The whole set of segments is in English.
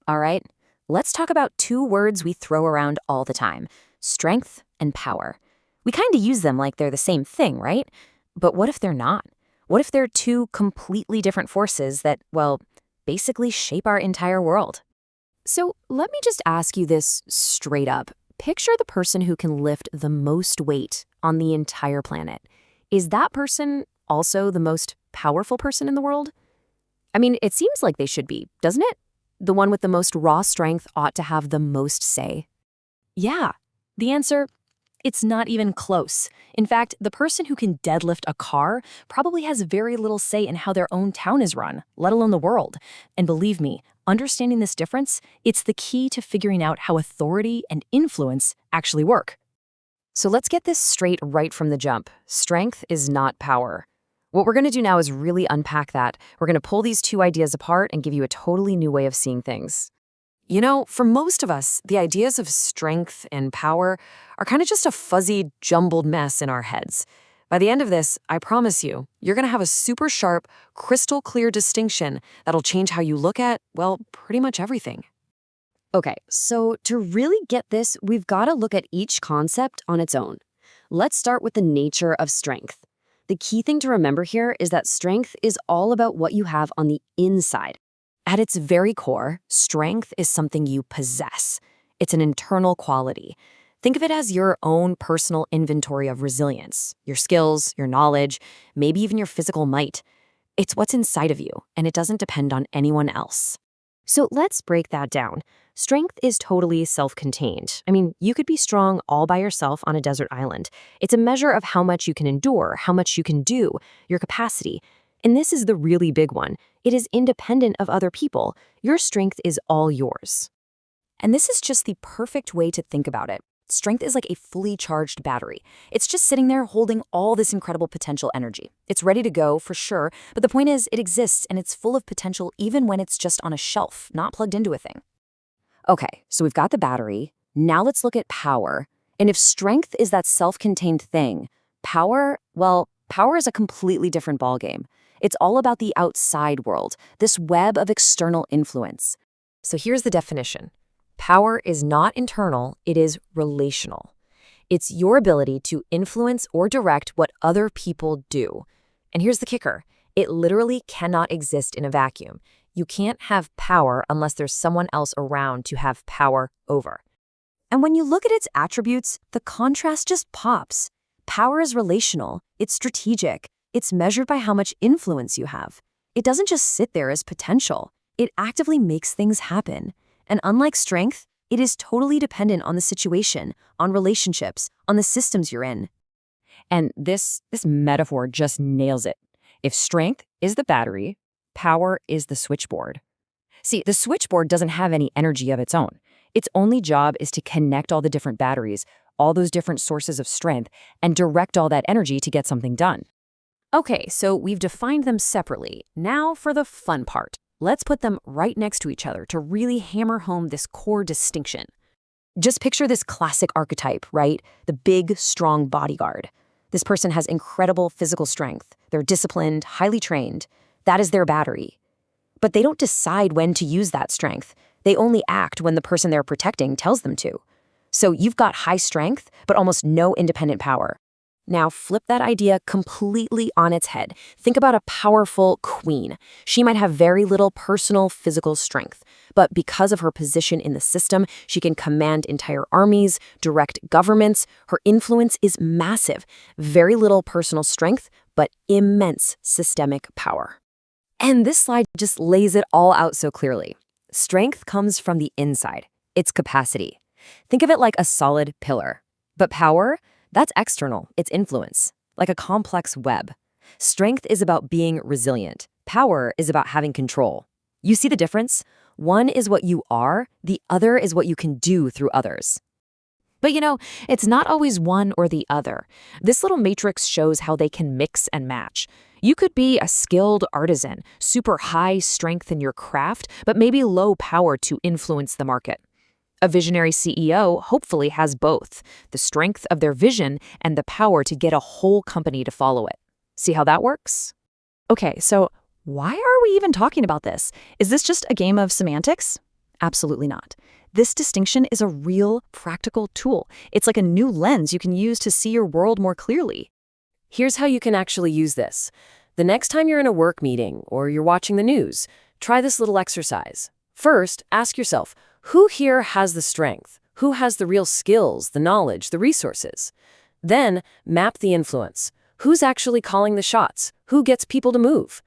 All right, let's talk about two words we throw around all the time: strength and power. We kind of use them like they're the same thing, right? But what if they're not? What if they're two completely different forces that, well, basically shape our entire world? So let me just ask you this straight up. Picture the person who can lift the most weight on the entire planet. Is that person also the most powerful person in the world? I mean, it seems like they should be, doesn't it? The one with the most raw strength ought to have the most say. Yeah, the answer, it's not even close. In fact, the person who can deadlift a car probably has very little say in how their own town is run, let alone the world. And believe me, understanding this difference, it's the key to figuring out how authority and influence actually work. So let's get this straight right from the jump. Strength is not power. What we're going to do now is really unpack that. We're going to pull these two ideas apart and give you a totally new way of seeing things. You know, for most of us, the ideas of strength and power are kind of just a fuzzy, jumbled mess in our heads. By the end of this, I promise you, you're going to have a super sharp, crystal clear distinction that'll change how you look at, well, pretty much everything. Okay, so to really get this, we've got to look at each concept on its own. Let's start with the nature of strength. The key thing to remember here is that strength is all about what you have on the inside. At its very core, strength is something you possess. It's an internal quality. Think of it as your own personal inventory of resilience, your skills, your knowledge, maybe even your physical might. It's what's inside of you, and it doesn't depend on anyone else. So let's break that down. Strength is totally self-contained. I mean, you could be strong all by yourself on a desert island. It's a measure of how much you can endure, how much you can do, your capacity. And this is the really big one. It is independent of other people. Your strength is all yours. And this is just the perfect way to think about it. Strength is like a fully charged battery. It's just sitting there holding all this incredible potential energy. It's ready to go, for sure, but the point is it exists and it's full of potential even when it's just on a shelf, not plugged into a thing. Okay, so we've got the battery. Now let's look at power. And if strength is that self-contained thing, power, well, power is a completely different ballgame. It's all about the outside world, this web of external influence. So here's the definition. Power is not internal, it is relational. It's your ability to influence or direct what other people do. And here's the kicker. It literally cannot exist in a vacuum. You can't have power unless there's someone else around to have power over. And when you look at its attributes, the contrast just pops. Power is relational, it's strategic, it's measured by how much influence you have. It doesn't just sit there as potential, it actively makes things happen. And unlike strength, it is totally dependent on the situation, on relationships, on the systems you're in. And this metaphor just nails it. If strength is the battery, power is the switchboard. See, the switchboard doesn't have any energy of its own. Its only job is to connect all the different batteries, all those different sources of strength, and direct all that energy to get something done. Okay, so we've defined them separately. Now for the fun part. Let's put them right next to each other to really hammer home this core distinction. Just picture this classic archetype, right? The big, strong bodyguard. This person has incredible physical strength. They're disciplined, highly trained. That is their battery. But they don't decide when to use that strength. They only act when the person they're protecting tells them to. So you've got high strength, but almost no independent power. Now flip that idea completely on its head. Think about a powerful queen. She might have very little personal physical strength, but because of her position in the system, she can command entire armies, direct governments. Her influence is massive. Very little personal strength, but immense systemic power. And this slide just lays it all out so clearly. Strength comes from the inside, its capacity. Think of it like a solid pillar. But power? That's external, it's influence, like a complex web. Strength is about being resilient. Power is about having control. You see the difference? One is what you are, the other is what you can do through others. But you know, it's not always one or the other. This little matrix shows how they can mix and match. You could be a skilled artisan, super high strength in your craft, but maybe low power to influence the market. A visionary CEO hopefully has both, the strength of their vision and the power to get a whole company to follow it. See how that works? Okay, so why are we even talking about this? Is this just a game of semantics? Absolutely not. This distinction is a real, practical tool. It's like a new lens you can use to see your world more clearly. Here's how you can actually use this. The next time you're in a work meeting or you're watching the news, try this little exercise. First, ask yourself, who here has the strength? Who has the real skills, the knowledge, the resources? Then, map the influence. Who's actually calling the shots? Who gets people to move?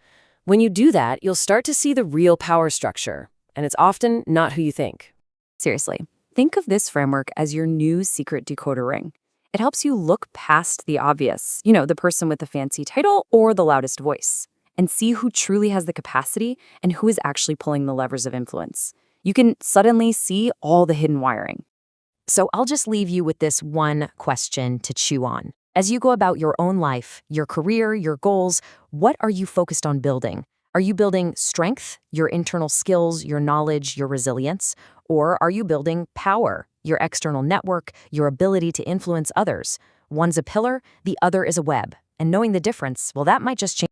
When you do that, you'll start to see the real power structure, and it's often not who you think. Seriously, think of this framework as your new secret decoder ring. It helps you look past the obvious, the person with the fancy title or the loudest voice, and see who truly has the capacity and who is actually pulling the levers of influence. You can suddenly see all the hidden wiring. So I'll just leave you with this one question to chew on. As you go about your own life, your career, your goals, what are you focused on building? Are you building strength, your internal skills, your knowledge, your resilience? Or are you building power, your external network, your ability to influence others? One's a pillar, the other is a web. And knowing the difference, well, that might just change